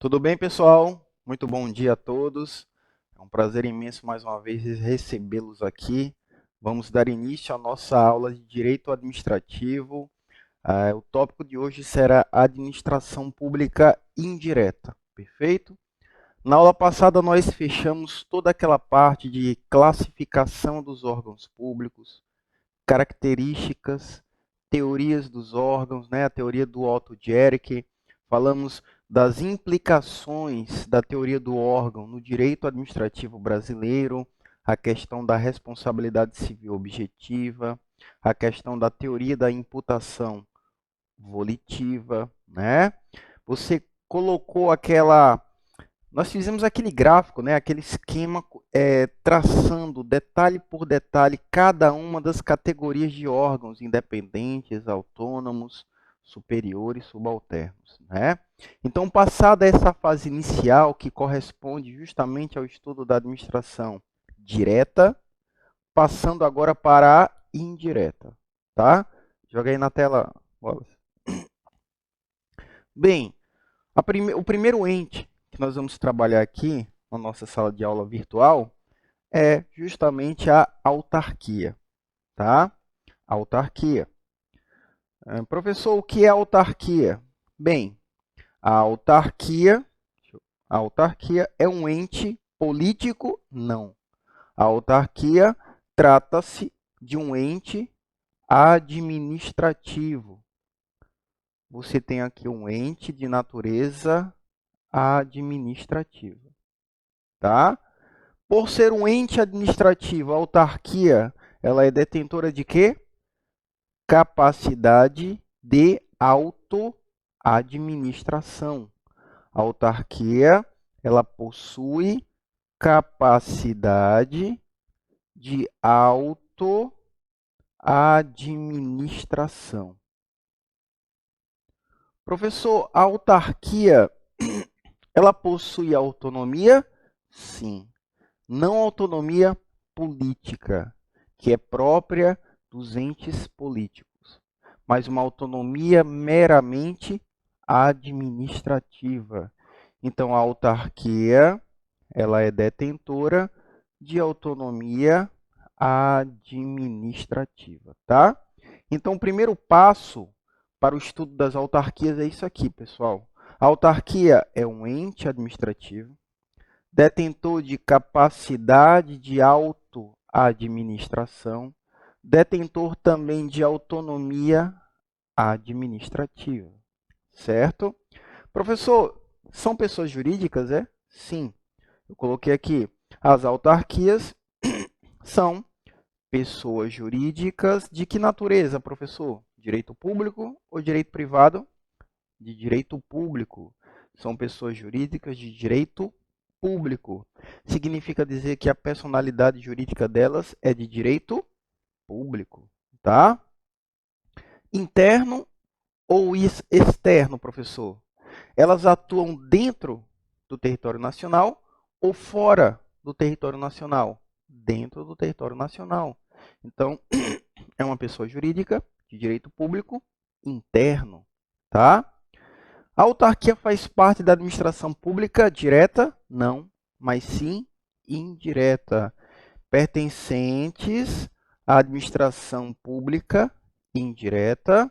Tudo bem, pessoal? Muito bom dia a todos. É um prazer imenso mais uma vez recebê-los aqui. Vamos dar início à nossa aula de Direito Administrativo. O tópico de hoje será Administração Pública Indireta, perfeito? Na aula passada, nós fechamos toda aquela parte de classificação dos órgãos públicos, características, teorias dos órgãos, né? A teoria do Otto Jericke. Falamos das implicações da teoria do órgão no direito administrativo brasileiro, a questão da responsabilidade civil objetiva, a questão da teoria da imputação volitiva, né? Você colocou nós fizemos aquele gráfico, né, aquele esquema traçando detalhe por detalhe cada uma das categorias de órgãos independentes, autônomos, superiores, subalternos, né? Então, passada essa fase inicial, que corresponde justamente ao estudo da administração direta, passando agora para a indireta, tá? Joga aí na tela, Wallace. Bem, o primeiro ente que nós vamos trabalhar aqui na nossa sala de aula virtual é justamente a autarquia, tá? Autarquia. Professor, o que é autarquia? Bem, a autarquia, a autarquia é um ente político? Não. A autarquia trata-se de um ente administrativo. Você tem aqui um ente de natureza administrativa, tá? Por ser um ente administrativo, a autarquia, ela é detentora de quê? Capacidade de autoadministração. A autarquia, ela possui capacidade de autoadministração. Professor, a autarquia, ela possui autonomia? Sim. Não autonomia política, que é própria dos entes políticos, mas uma autonomia meramente administrativa. Então, a autarquia, ela é detentora de autonomia administrativa, tá? Então, o primeiro passo para o estudo das autarquias é isso aqui, pessoal. A autarquia é um ente administrativo detentor de capacidade de autoadministração, detentor também de autonomia administrativa, certo? Professor, são pessoas jurídicas, é? Sim. Eu coloquei aqui, as autarquias são pessoas jurídicas de que natureza, professor? Direito público ou direito privado? De direito público. São pessoas jurídicas de direito público. Significa dizer que a personalidade jurídica delas é de direito público, tá? Interno ou externo, professor? Elas atuam dentro do território nacional ou fora do território nacional? Dentro do território nacional. Então, é uma pessoa jurídica de direito público interno, tá? A autarquia faz parte da administração pública direta? Não, mas sim indireta, pertencentes à administração pública indireta.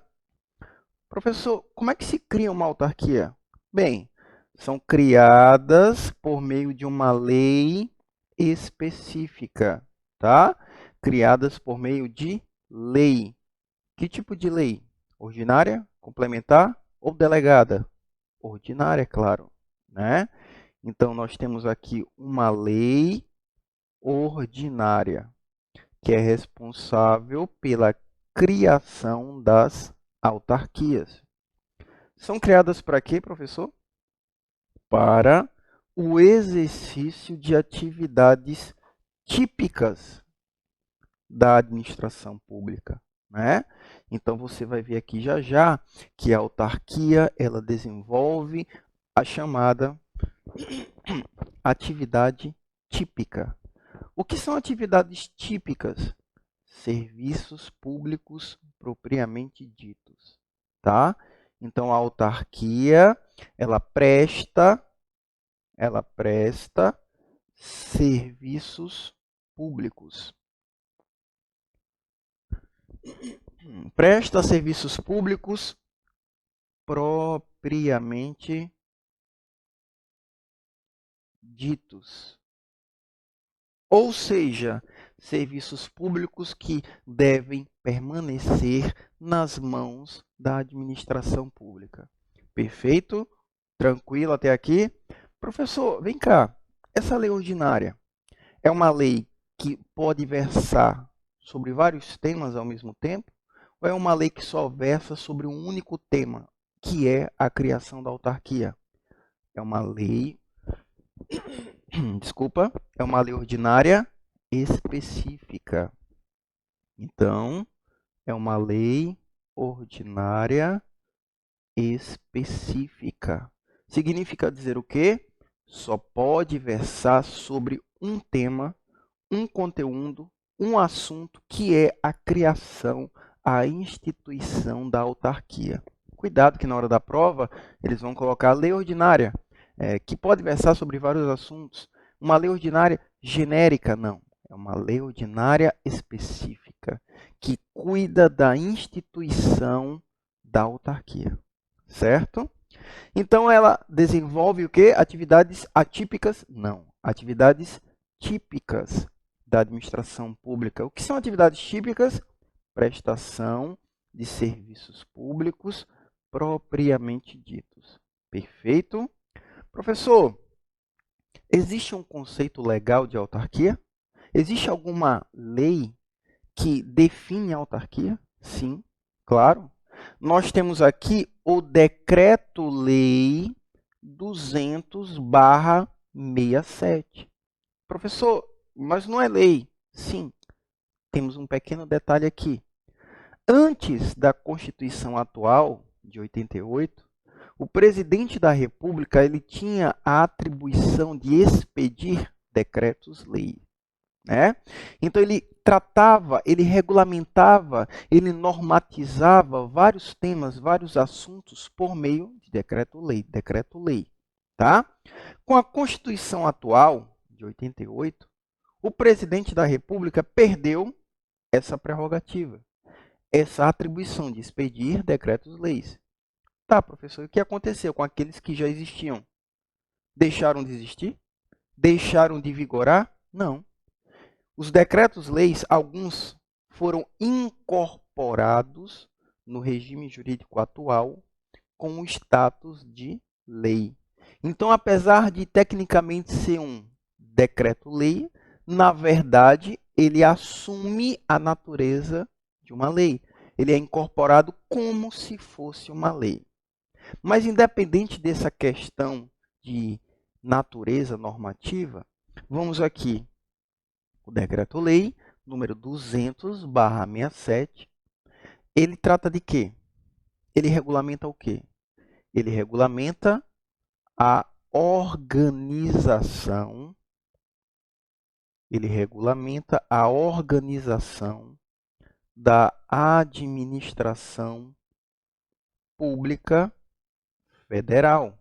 Professor, como é que se cria uma autarquia? Bem, são criadas por meio de uma lei específica, tá? Criadas por meio de lei. Que tipo de lei? Ordinária, complementar ou delegada? Ordinária, claro, né? Então, nós temos aqui uma lei ordinária, que é responsável pela criação das autarquias. São criadas para quê, professor? Para o exercício de atividades típicas da administração pública, né? Então, você vai ver aqui já já que a autarquia, ela desenvolve a chamada atividade típica. O que são atividades típicas? Serviços públicos propriamente ditos, tá? Então, a autarquia, ela presta Ela presta serviços públicos. Presta serviços públicos propriamente ditos. Ou seja, serviços públicos que devem permanecer nas mãos da administração pública. Perfeito? Tranquilo até aqui? Professor, vem cá. Essa lei ordinária é uma lei que pode versar sobre vários temas ao mesmo tempo? Ou é uma lei que só versa sobre um único tema, que é a criação da autarquia? É uma lei, desculpa, é uma lei ordinária específica. Então, é uma lei ordinária específica. Significa dizer o quê? Só pode versar sobre um tema, um conteúdo, um assunto, que é a criação, a instituição da autarquia. Cuidado que na hora da prova eles vão colocar a lei ordinária, que pode versar sobre vários assuntos. Uma lei ordinária genérica, não. É uma lei ordinária específica, que cuida da instituição da autarquia. Certo? Então, ela desenvolve o quê? Atividades atípicas? Não. Atividades típicas da administração pública. O que são atividades típicas? Prestação de serviços públicos propriamente ditos. Perfeito? Professor, existe um conceito legal de autarquia? Existe alguma lei que define a autarquia? Sim, claro. Nós temos aqui o Decreto-Lei 200/67. Professor, mas não é lei. Sim, temos um pequeno detalhe aqui. Antes da Constituição atual, de 88, o presidente da República ele tinha a atribuição de expedir decretos-lei. Né? Então, ele tratava, ele regulamentava, ele normatizava vários temas, vários assuntos por meio de decreto-lei. Decreto-lei, tá? Com a Constituição atual, de 88, o presidente da República perdeu essa prerrogativa, essa atribuição de expedir decretos-leis. Tá, professor, o que aconteceu com aqueles que já existiam? Deixaram de existir? Deixaram de vigorar? Não. Os decretos-leis, alguns foram incorporados no regime jurídico atual com o status de lei. Então, apesar de tecnicamente ser um decreto-lei, na verdade, ele assume a natureza de uma lei. Ele é incorporado como se fosse uma lei. Mas, independente dessa questão de natureza normativa, vamos aqui. O Decreto-Lei número 200/67, ele trata de quê? Ele regulamenta o quê? Ele regulamenta a organização, da administração pública federal.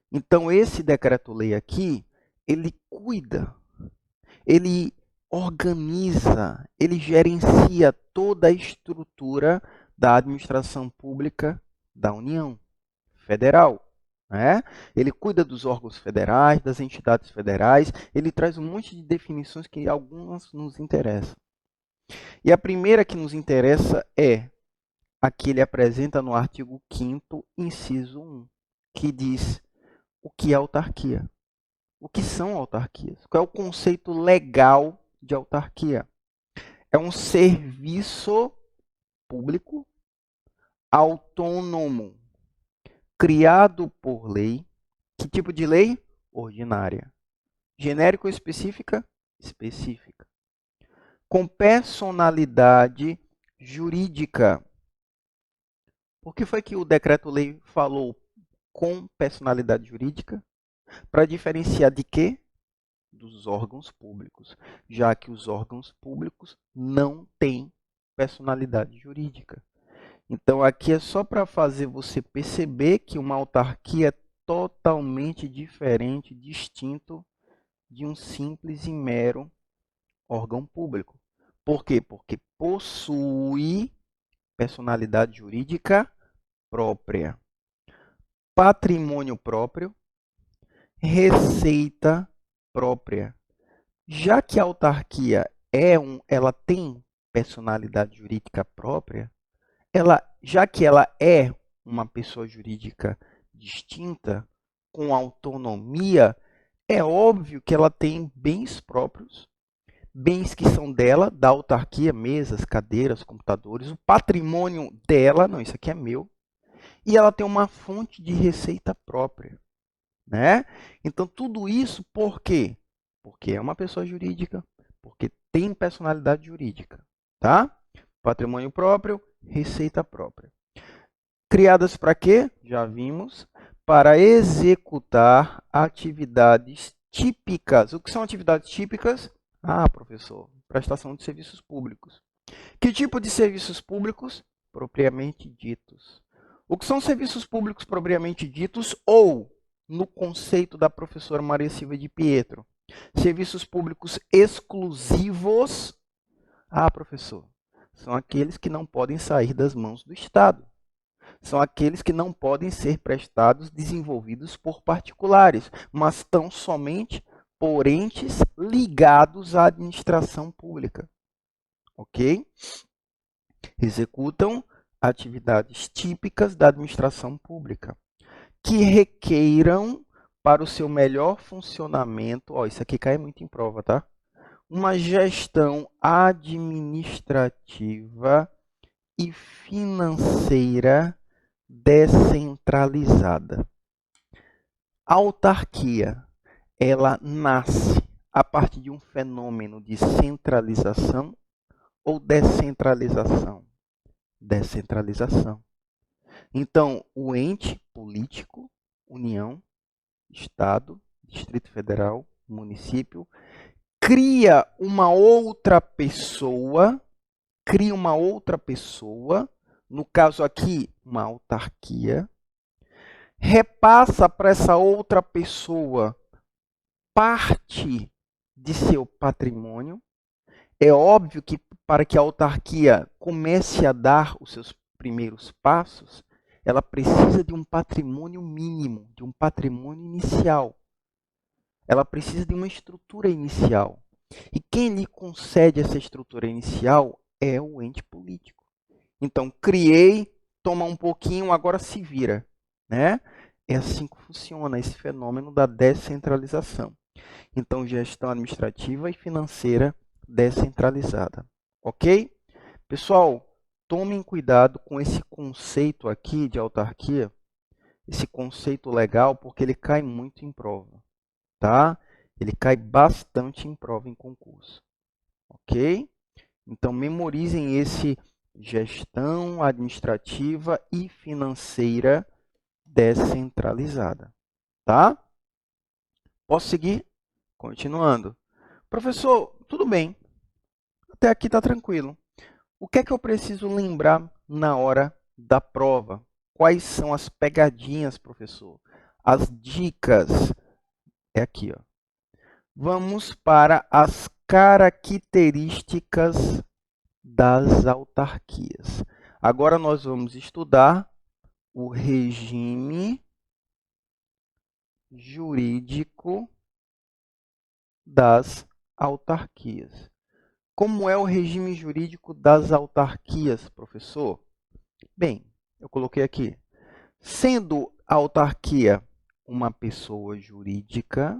Então, esse decreto-lei aqui, ele cuida, ele organiza, ele gerencia toda a estrutura da administração pública da União Federal. Né? Ele cuida dos órgãos federais, das entidades federais, ele traz um monte de definições que algumas nos interessam. E a primeira que nos interessa é a que ele apresenta no artigo 5º, inciso 1, que diz o que é autarquia. O que são autarquias? Qual é o conceito legal de autarquia? É um serviço público autônomo, criado por lei. Que tipo de lei? Ordinária. Genérica ou específica? Específica. Com personalidade jurídica. Por que foi que o decreto-lei falou com personalidade jurídica? Para diferenciar de quê? Dos órgãos públicos, já que os órgãos públicos não têm personalidade jurídica. Então, aqui é só para fazer você perceber que uma autarquia é totalmente diferente, distinto de um simples e mero órgão público. Por quê? Porque possui personalidade jurídica própria, patrimônio próprio, receita própria. Já que a autarquia ela tem personalidade jurídica própria, já que ela é uma pessoa jurídica distinta, com autonomia, é óbvio que ela tem bens próprios, bens que são dela, da autarquia, mesas, cadeiras, computadores, o patrimônio dela, não, isso aqui é meu, e ela tem uma fonte de receita própria, né? Então, tudo isso por quê? Porque é uma pessoa jurídica, porque tem personalidade jurídica, tá? Patrimônio próprio, receita própria. Criadas para quê? Já vimos. Para executar atividades típicas. O que são atividades típicas? Ah, professor, prestação de serviços públicos. Que tipo de serviços públicos? Propriamente ditos. O que são serviços públicos propriamente ditos ou, no conceito da professora Maria Silva de Pietro, serviços públicos exclusivos? Ah, professor, são aqueles que não podem sair das mãos do Estado. São aqueles que não podem ser prestados, desenvolvidos por particulares, mas tão somente por entes ligados à administração pública. Ok? Executam atividades típicas da administração pública, que requeiram para o seu melhor funcionamento, ó, isso aqui cai muito em prova, tá? Uma gestão administrativa e financeira descentralizada. A autarquia, ela nasce a partir de um fenômeno de centralização ou descentralização? Descentralização. Então, o ente político, União, Estado, Distrito Federal, município, cria uma outra pessoa, no caso aqui, uma autarquia, repassa para essa outra pessoa parte de seu patrimônio. É óbvio que para que a autarquia comece a dar os seus primeiros passos, ela precisa de um patrimônio mínimo, de um patrimônio inicial. Ela precisa de uma estrutura inicial. E quem lhe concede essa estrutura inicial é o ente político. Então, criei, toma um pouquinho, agora se vira, né? É assim que funciona esse fenômeno da descentralização. Então, gestão administrativa e financeira descentralizada. Ok? Pessoal, tomem cuidado com esse conceito aqui de autarquia, esse conceito legal, porque ele cai muito em prova, tá? Ele cai bastante em prova em concurso. Ok? Então, memorizem esse gestão administrativa e financeira descentralizada, tá? Posso seguir? Continuando. Professor, tudo bem. Até aqui está tranquilo. O que é que eu preciso lembrar na hora da prova? Quais são as pegadinhas, professor? As dicas. É aqui, ó. Vamos para as características das autarquias. Agora nós vamos estudar o regime jurídico das autarquias. Como é o regime jurídico das autarquias, professor? Bem, eu coloquei aqui. Sendo a autarquia uma pessoa jurídica,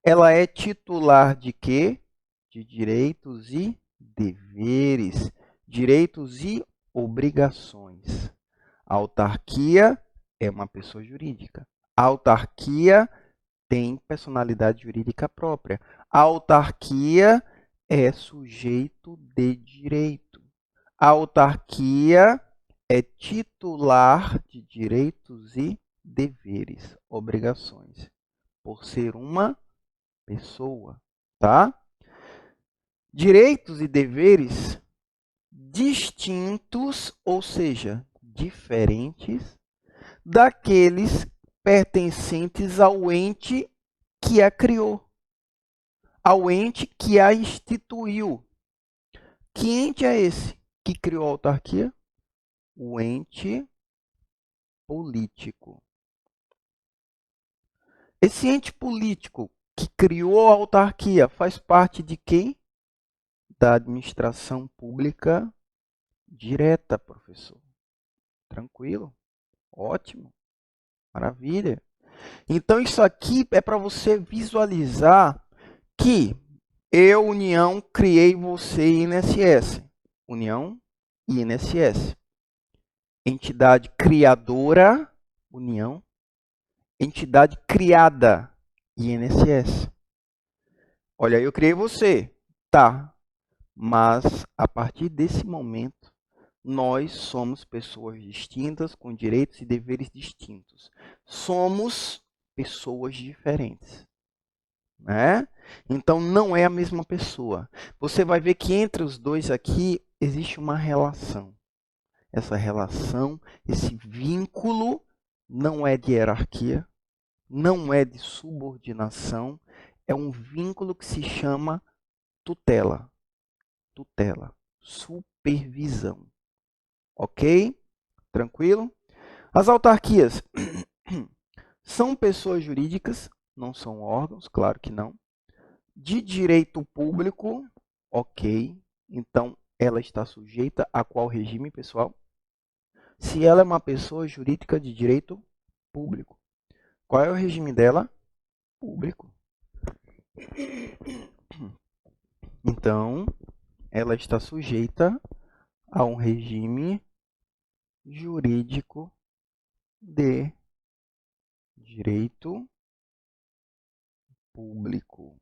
ela é titular de quê? De direitos e deveres, direitos e obrigações. A autarquia é uma pessoa jurídica. A autarquia tem personalidade jurídica própria. A autarquia é sujeito de direito. A autarquia é titular de direitos e deveres, obrigações, por ser uma pessoa, tá? Direitos e deveres distintos, ou seja, diferentes daqueles pertencentes ao ente que a criou, ao ente que a instituiu. Que ente é esse que criou a autarquia? O ente político. Esse ente político que criou a autarquia faz parte de quem? Da administração pública direta, professor. Tranquilo? Ótimo. Maravilha. Então, isso aqui é para você visualizar que eu, União, criei você e INSS. União e INSS. Entidade criadora, União. Entidade criada, INSS. Olha, eu criei você. Tá. Mas, a partir desse momento, nós somos pessoas distintas, com direitos e deveres distintos. Somos pessoas diferentes, né? Então, não é a mesma pessoa. Você vai ver que entre os dois aqui existe uma relação. Essa relação, esse vínculo, não é de hierarquia, não é de subordinação, é um vínculo que se chama tutela. Tutela, supervisão. Ok? Tranquilo? As autarquias são pessoas jurídicas, não são órgãos, claro que não. De direito público, ok. Então, ela está sujeita a qual regime, pessoal? Se ela é uma pessoa jurídica de direito público. Qual é o regime dela? Público. Então, ela está sujeita a um regime jurídico de direito público.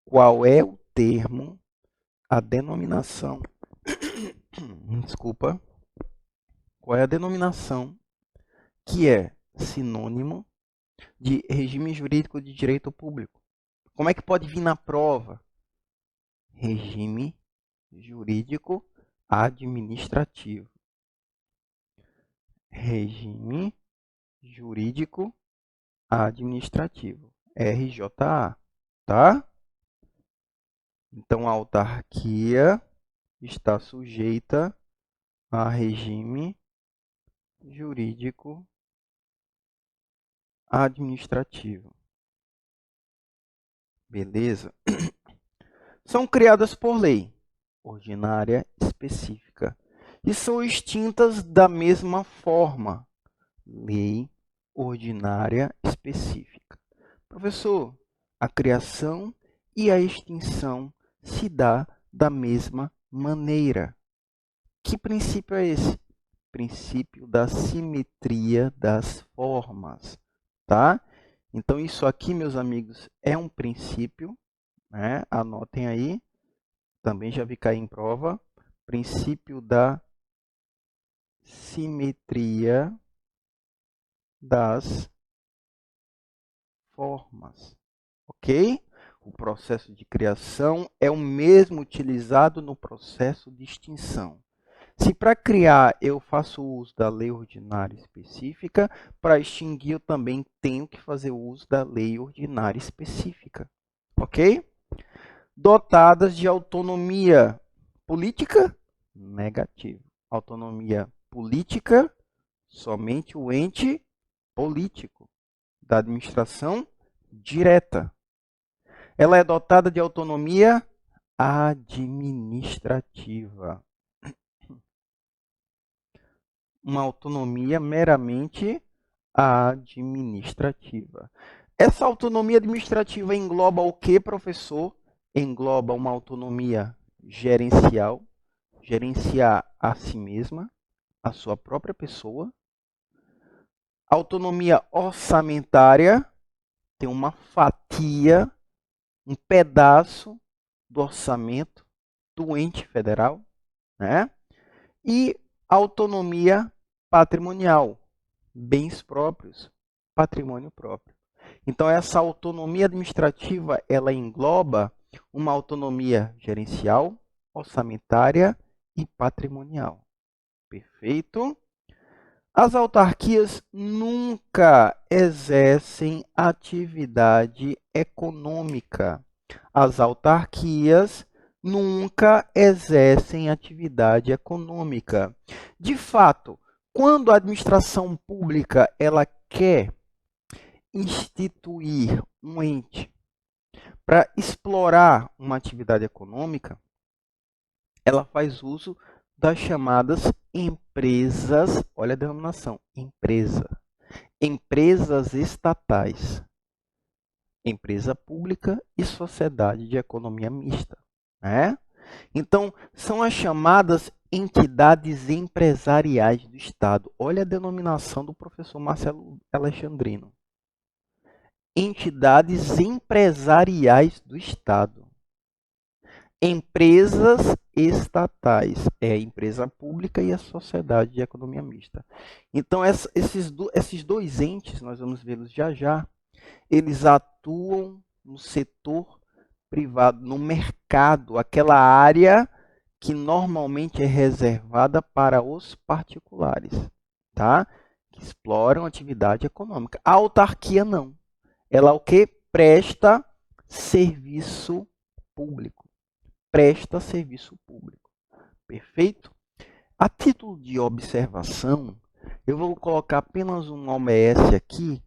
Qual é o termo, a denominação, desculpa, qual é a denominação que é sinônimo de regime jurídico de direito público? Como é que pode vir na prova? Regime jurídico administrativo. Regime jurídico administrativo. RJA, tá? Então, a autarquia está sujeita a regime jurídico administrativo. Beleza? São criadas por lei ordinária específica e são extintas da mesma forma. Lei ordinária específica. Professor, a criação e a extinção se dá da mesma maneira. Que princípio é esse? Princípio da simetria das formas, tá? Então, isso aqui, meus amigos, é um princípio, né? Anotem aí, também já vi cair em prova. Princípio da simetria das formas, ok? O processo de criação é o mesmo utilizado no processo de extinção. Se para criar eu faço uso da lei ordinária específica, para extinguir eu também tenho que fazer uso da lei ordinária específica, ok? Dotadas de autonomia política? Negativo. Autonomia política, somente o ente político da administração direta. Ela é dotada de autonomia administrativa. Uma autonomia meramente administrativa. Essa autonomia administrativa engloba o que, professor? Engloba uma autonomia gerencial, gerenciar a si mesma, a sua própria pessoa. Autonomia orçamentária, tem uma fatia, um pedaço do orçamento do ente federal, né? E autonomia patrimonial, bens próprios, patrimônio próprio. Então, essa autonomia administrativa, ela engloba uma autonomia gerencial, orçamentária e patrimonial. Perfeito? As autarquias nunca exercem atividade econômica. As autarquias nunca exercem atividade econômica. De fato, quando a administração pública ela quer instituir um ente para explorar uma atividade econômica, ela faz uso das chamadas empresas, olha a denominação, empresas estatais, empresa pública e sociedade de economia mista, né? Então, são as chamadas entidades empresariais do Estado. Olha a denominação do professor Marcelo Alexandrino. Entidades empresariais do Estado. Empresas estatais, é a empresa pública e a sociedade de economia mista. Então, esses dois entes, nós vamos vê-los já já, eles atuam no setor privado, no mercado, aquela área que normalmente é reservada para os particulares, tá? Que exploram atividade econômica. A autarquia não. Ela o que? Presta serviço público. Presta serviço público. Perfeito? A título de observação, eu vou colocar apenas um OMS aqui,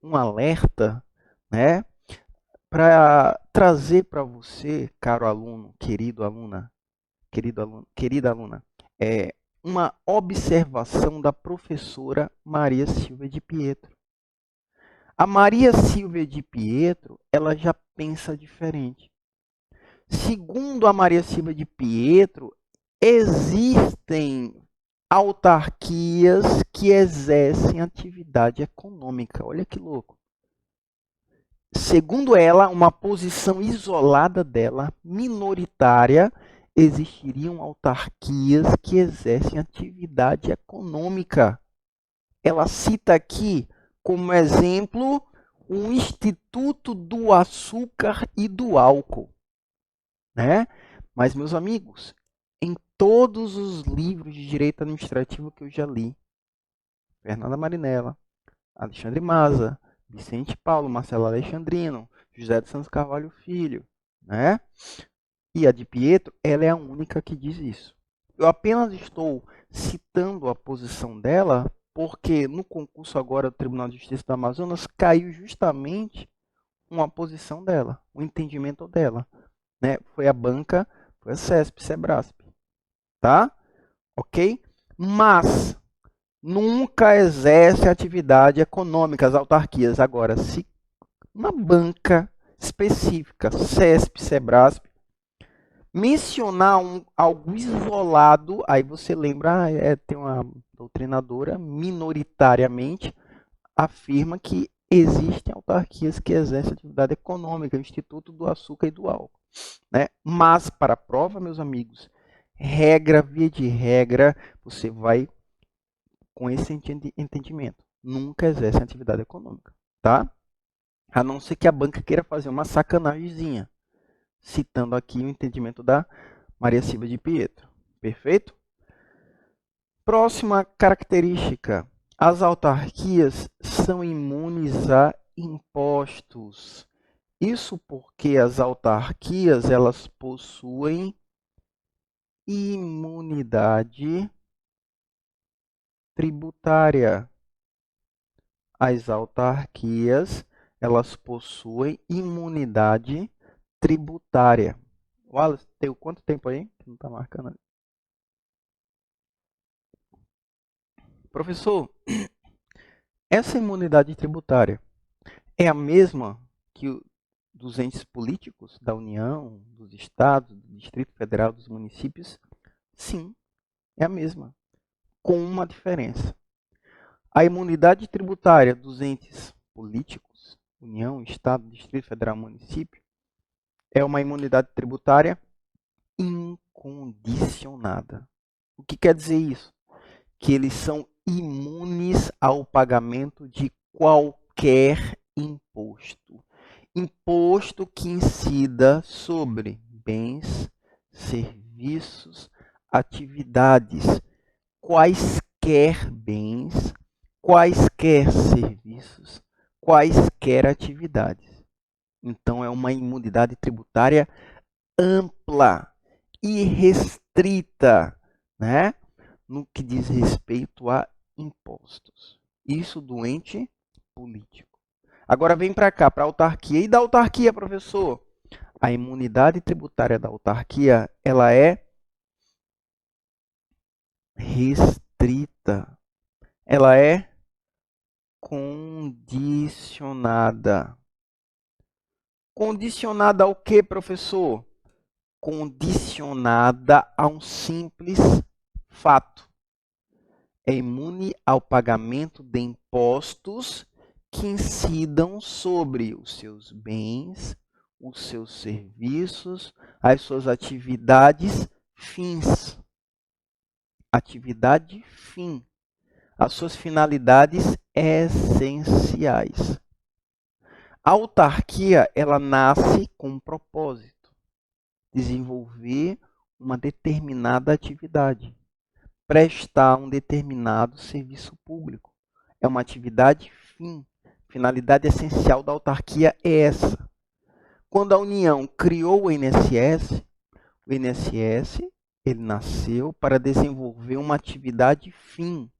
um alerta, né? Para trazer para você, caro aluno, querida aluna, uma observação da professora Maria Silvia de Pietro. A Maria Silvia de Pietro, ela já pensa diferente. Segundo a Maria Silvia de Pietro, existem autarquias que exercem atividade econômica. Olha que louco. Segundo ela, uma posição isolada dela, minoritária, existiriam autarquias que exercem atividade econômica. Ela cita aqui como exemplo o Instituto do Açúcar e do Álcool, né? Mas, meus amigos, em todos os livros de direito administrativo que eu já li, Fernanda Marinella, Alexandre Maza, Vicente Paulo, Marcelo Alexandrino, José de Santos Carvalho Filho, né? E a de Pietro, ela é a única que diz isso. Eu apenas estou citando a posição dela porque no concurso agora do Tribunal de Justiça do Amazonas caiu justamente uma posição dela, um entendimento dela, né? Foi a banca, foi a CESP, Sebrasp, tá? Ok? Mas nunca exerce atividade econômica as autarquias. Agora, se uma banca específica, CESP, Sebrasp, mencionar algo isolado, aí você lembra, tem uma doutrinadora, minoritariamente, afirma que existem autarquias que exercem atividade econômica, o Instituto do Açúcar e do Álcool, né? Mas, para a prova, meus amigos, regra, via de regra, você vai com esse entendimento. Nunca exercem atividade econômica, tá? A não ser que a banca queira fazer uma sacanagemzinha, citando aqui o entendimento da Maria Silva de Pietro. Perfeito? Próxima característica. As autarquias são imunes a impostos. Isso porque as autarquias elas possuem imunidade tributária. As autarquias elas possuem imunidade tributária. Wallace, tem quanto tempo aí? Não está marcando. Professor, essa imunidade tributária é a mesma que dos entes políticos da União, dos estados, do Distrito Federal, dos municípios? Sim, é a mesma, com uma diferença. A imunidade tributária dos entes políticos, União, Estado, Distrito Federal, município, é uma imunidade tributária incondicionada. O que quer dizer isso? Que eles são imunes ao pagamento de qualquer imposto. Imposto que incida sobre bens, serviços, atividades, quaisquer quaisquer bens, quaisquer serviços, quaisquer atividades. Então, é uma imunidade tributária ampla e restrita, né? No que diz respeito a impostos. Isso do ente político. Agora vem para cá, para a autarquia. E da autarquia, professor? A imunidade tributária da autarquia, ela é restrita. Ela é condicionada. Condicionada ao quê, professor? Condicionada a um simples fato. É imune ao pagamento de impostos que incidam sobre os seus bens, os seus serviços, as suas atividades fins. Atividade fim. As suas finalidades essenciais. A autarquia, ela nasce com um propósito: desenvolver uma determinada atividade, prestar um determinado serviço público. É uma atividade fim. Finalidade essencial da autarquia é essa. Quando a União criou o INSS ele nasceu para desenvolver uma atividade fim,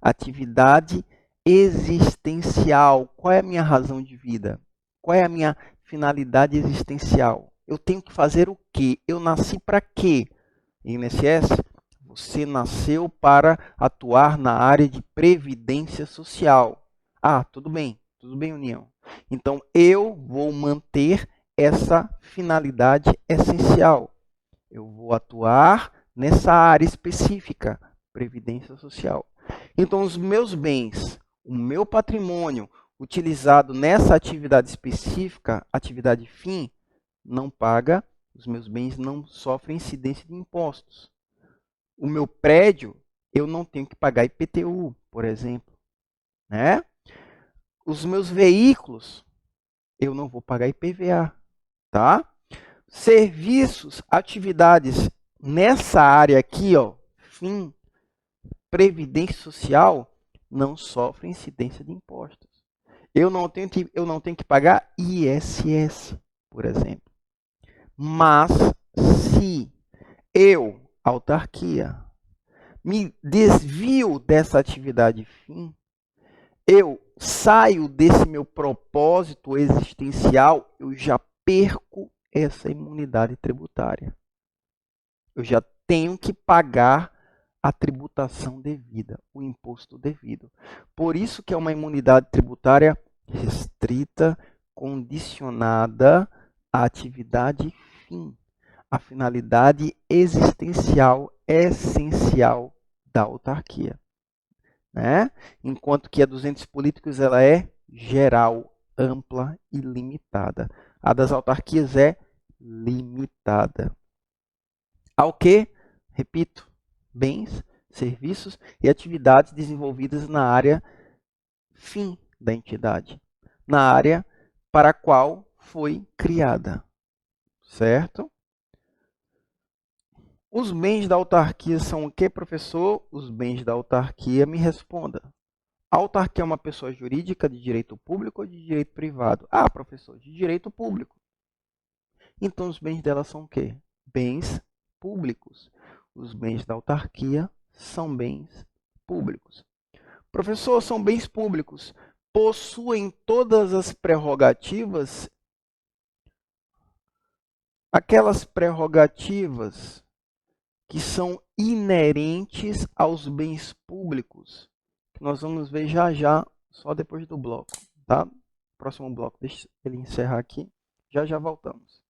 atividade existencial. Qual é a minha razão de vida? Qual é a minha finalidade existencial? Eu tenho que fazer o quê? Eu nasci para quê? INSS, você nasceu para atuar na área de previdência social. Ah, tudo bem, União. Então, eu vou manter essa finalidade essencial. Eu vou atuar nessa área específica, previdência social. Então, os meus bens, o meu patrimônio utilizado nessa atividade específica, atividade fim, não paga, os meus bens não sofrem incidência de impostos. O meu prédio, eu não tenho que pagar IPTU, por exemplo, né? Os meus veículos, eu não vou pagar IPVA, tá? Serviços, atividades nessa área aqui, ó, fim, previdência social, não sofrem incidência de impostos. Eu não tenho que pagar ISS, por exemplo. Mas se eu, autarquia, me desvio dessa atividade fim, eu saio desse meu propósito existencial, eu já perco essa imunidade tributária. Eu já tenho que pagar a tributação devida, o imposto devido. Por isso que é uma imunidade tributária restrita, condicionada à atividade fim, à finalidade existencial essencial da autarquia, né? Enquanto que a dos entes políticos ela é geral, ampla e limitada. A das autarquias é limitada. Ao que? Repito, bens, serviços e atividades desenvolvidas na área fim da entidade, na área para a qual foi criada, certo? Os bens da autarquia são o que, professor? Os bens da autarquia, me responda. A autarquia é uma pessoa jurídica de direito público ou de direito privado? Ah, professor, de direito público. Então, os bens dela são o quê? Bens públicos. Os bens da autarquia são bens públicos. Professor, são bens públicos. Possuem todas as prerrogativas? Aquelas prerrogativas que são inerentes aos bens públicos, que nós vamos ver já já, só depois do bloco, tá? Próximo bloco, deixa ele encerrar aqui, já já voltamos.